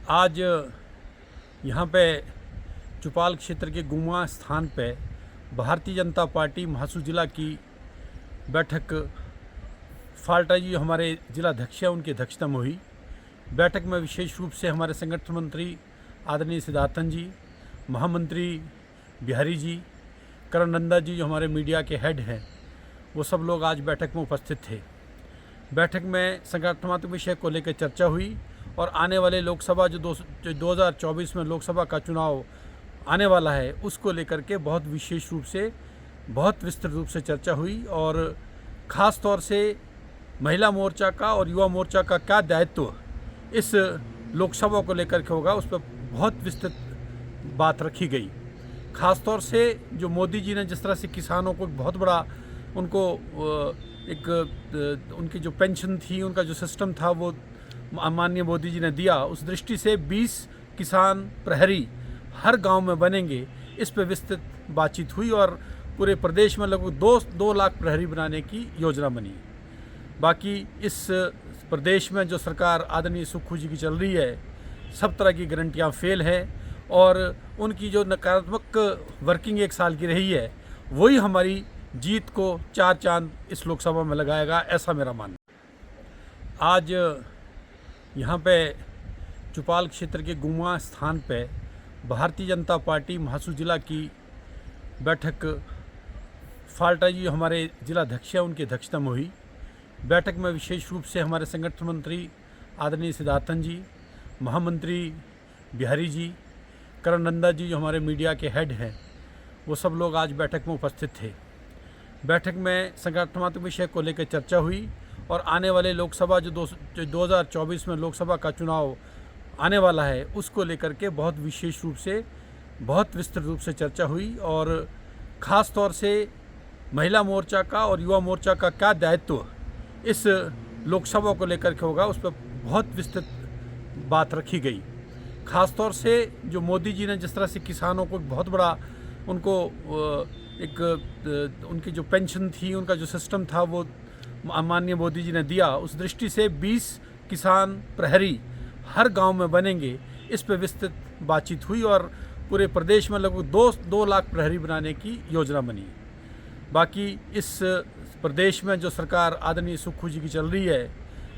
आज यहाँ पे चौपाल क्षेत्र के गुमा स्थान पे भारतीय जनता पार्टी महासू जिला की बैठक फाल्टा जी हमारे जिला अध्यक्ष हैं, उनकी अध्यक्षता में हुई। बैठक में विशेष रूप से हमारे संगठन मंत्री आदरणीय सिद्धार्थन जी, महामंत्री बिहारी जी, करण नंदा जी जो हमारे मीडिया के हेड हैं, वो सब लोग आज बैठक में उपस्थित थे। बैठक में संगठनात्मक विषय को लेकर चर्चा हुई और आने वाले लोकसभा जो 2024 में लोकसभा का चुनाव आने वाला है, उसको लेकर के बहुत विशेष रूप से, बहुत विस्तृत रूप से चर्चा हुई और ख़ास तौर से महिला मोर्चा का और युवा मोर्चा का क्या दायित्व इस लोकसभा को लेकर के होगा, उस पर बहुत विस्तृत बात रखी गई। ख़ास तौर से जो मोदी जी ने जिस तरह से किसानों को बहुत बड़ा उनको उनकी जो पेंशन थी, उनका जो सिस्टम था, वो माननीय मोदी जी ने दिया, उस दृष्टि से 20 किसान प्रहरी हर गांव में बनेंगे, इस पर विस्तृत बातचीत हुई और पूरे प्रदेश में लगभग 2 लाख प्रहरी बनाने की योजना बनी। बाकी इस प्रदेश में जो सरकार आदरणीय सुक्खू जी की चल रही है, सब तरह की गारंटियाँ फेल है और उनकी जो नकारात्मक वर्किंग 1 साल की रही है, वही हमारी जीत को 4 चांद इस लोकसभा में लगाएगा, ऐसा मेरा मानना है। आज यहाँ पे चौपाल क्षेत्र के गुमा स्थान पे भारतीय जनता पार्टी महासू जिला की बैठक फाल्टा जी हमारे जिला अध्यक्ष हैं, उनकी अध्यक्षता में हुई। बैठक में विशेष रूप से हमारे संगठन मंत्री आदरणीय सिद्धार्थन जी, महामंत्री बिहारी जी, करण नंदा जी जो हमारे मीडिया के हेड हैं, वो सब लोग आज बैठक में उपस्थित थे। बैठक में संगठनात्मक विषय को लेकर चर्चा हुई और आने वाले लोकसभा जो 2024 में लोकसभा का चुनाव आने वाला है, उसको लेकर के बहुत विशेष रूप से, बहुत विस्तृत रूप से चर्चा हुई और ख़ास तौर से महिला मोर्चा का और युवा मोर्चा का क्या दायित्व इस लोकसभा को लेकर के होगा, उस पर बहुत विस्तृत बात रखी गई। ख़ास तौर से जो मोदी जी ने जिस तरह से किसानों को बहुत बड़ा उनको उनकी जो पेंशन थी, उनका जो सिस्टम था, वो माननीय मोदी जी ने दिया, उस दृष्टि से 20 किसान प्रहरी हर गांव में बनेंगे, इस पर विस्तृत बातचीत हुई और पूरे प्रदेश में लगभग 2 लाख प्रहरी बनाने की योजना बनी। बाकी इस प्रदेश में जो सरकार आदरणीय सुक्खू जी की चल रही है,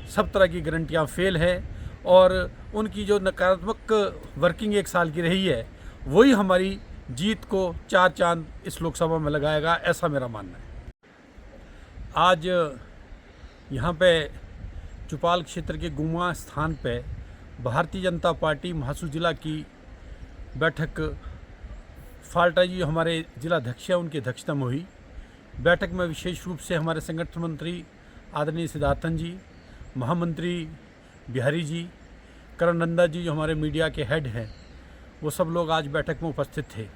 सब तरह की गारंटियाँ फेल है और उनकी जो नकारात्मक वर्किंग 1 साल की रही है, वही हमारी जीत को 4 चांद इस लोकसभा में लगाएगा, ऐसा मेरा मानना है। आज यहाँ पे चौपाल क्षेत्र के गुमा स्थान पे भारतीय जनता पार्टी महासू जिला की बैठक फाल्टा जी हमारे जिला अध्यक्ष हैं, उनकी अध्यक्षता में हुई। बैठक में विशेष रूप से हमारे संगठन मंत्री आदरणीय सिद्धार्थन जी, महामंत्री बिहारी जी, करण नंदा जी जो हमारे मीडिया के हेड हैं, वो सब लोग आज बैठक में उपस्थित थे।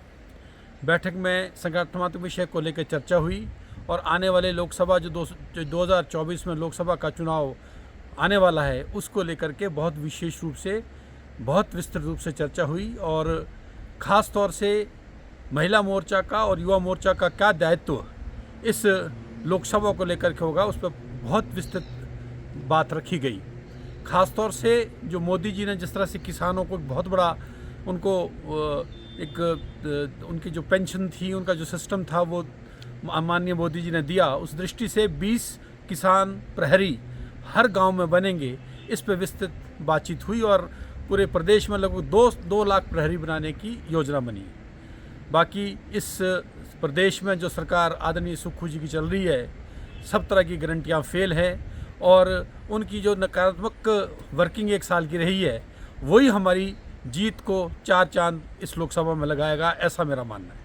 बैठक में संगठनात्मक विषय को लेकर चर्चा हुई और आने वाले लोकसभा जो 2024 में लोकसभा का चुनाव आने वाला है, उसको लेकर के बहुत विशेष रूप से, बहुत विस्तृत रूप से चर्चा हुई और ख़ास तौर से महिला मोर्चा का और युवा मोर्चा का क्या दायित्व इस लोकसभा को लेकर के होगा, उस पर बहुत विस्तृत बात रखी गई। ख़ास तौर से जो मोदी जी ने जिस तरह से किसानों को बहुत बड़ा उनको उनकी जो पेंशन थी, उनका जो सिस्टम था, वो माननीय मोदी जी ने दिया, उस दृष्टि से 20 किसान प्रहरी हर गांव में बनेंगे, इस पर विस्तृत बातचीत हुई और पूरे प्रदेश में लगभग 2 लाख प्रहरी बनाने की योजना बनी। बाकी इस प्रदेश में जो सरकार आदरणीय सुक्खू जी की चल रही है, सब तरह की गारंटियाँ फेल है और उनकी जो नकारात्मक वर्किंग 1 साल की रही है, वही हमारी जीत को 4 चांद इस लोकसभा में लगाएगा, ऐसा मेरा मानना है।